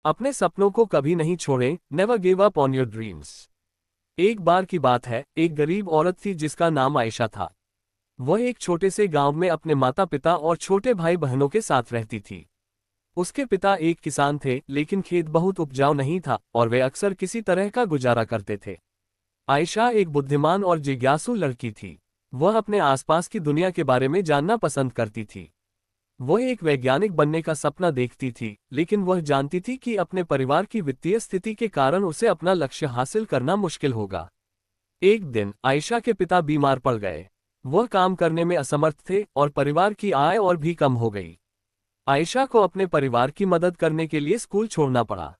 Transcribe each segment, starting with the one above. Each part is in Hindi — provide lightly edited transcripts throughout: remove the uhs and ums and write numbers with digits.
अपने सपनों को कभी नहीं छोड़ें, never give up on your dreams. एक बार की बात है, एक गरीब औरत थी जिसका नाम आयशा था। वह एक छोटे से गांव में अपने माता पिता और छोटे भाई बहनों के साथ रहती थी। उसके पिता एक किसान थे, लेकिन खेत बहुत उपजाऊ नहीं था और वे अक्सर किसी तरह का गुजारा करते थे। आयशा एक बुद्धिमान और जिज्ञासु लड़की थी। वह अपने आसपास की दुनिया के बारे में जानना पसंद करती थी। वह एक वैज्ञानिक बनने का सपना देखती थी, लेकिन वह जानती थी कि अपने परिवार की वित्तीय स्थिति के कारण उसे अपना लक्ष्य हासिल करना मुश्किल होगा। एक दिन आयशा के पिता बीमार पड़ गए। वह काम करने में असमर्थ थे और परिवार की आय और भी कम हो गई। आयशा को अपने परिवार की मदद करने के लिए स्कूल छोड़ना पड़ा।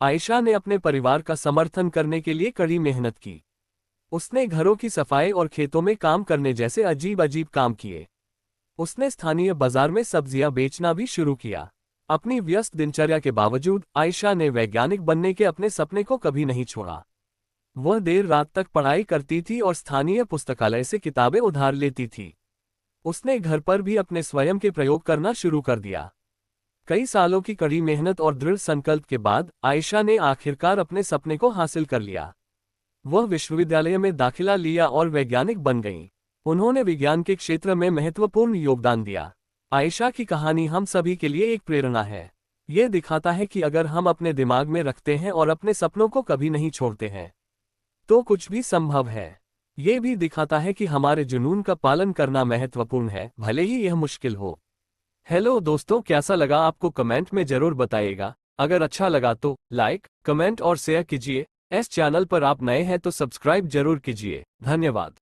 आयशा ने अपने परिवार का समर्थन करने के लिए कड़ी मेहनत की। उसने घरों की सफाई और खेतों में काम करने जैसे अजीब अजीब काम किए। उसने स्थानीय बाजार में सब्जियां बेचना भी शुरू किया। अपनी व्यस्त दिनचर्या के बावजूद आयशा ने वैज्ञानिक बनने के अपने सपने को कभी नहीं छोड़ा। वह देर रात तक पढ़ाई करती थी और स्थानीय पुस्तकालय से किताबें उधार लेती थी। उसने घर पर भी अपने स्वयं के प्रयोग करना शुरू कर दिया। कई सालों की कड़ी मेहनत और दृढ़ संकल्प के बाद आयशा ने आखिरकार अपने सपने को हासिल कर लिया। वह विश्वविद्यालय में दाखिला लिया और वैज्ञानिक बन गईं। उन्होंने विज्ञान के क्षेत्र में महत्वपूर्ण योगदान दिया। आयशा की कहानी हम सभी के लिए एक प्रेरणा है। यह दिखाता है कि अगर हम अपने दिमाग में रखते हैं और अपने सपनों को कभी नहीं छोड़ते हैं, तो कुछ भी संभव है। ये भी दिखाता है कि हमारे जुनून का पालन करना महत्वपूर्ण है, भले ही यह मुश्किल हो। हेलो दोस्तों, कैसा लगा आपको कमेंट में जरूर बताइएगा। अगर अच्छा लगा तो लाइक, कमेंट और शेयर कीजिए। इस चैनल पर आप नए हैं तो सब्सक्राइब जरूर कीजिए। धन्यवाद।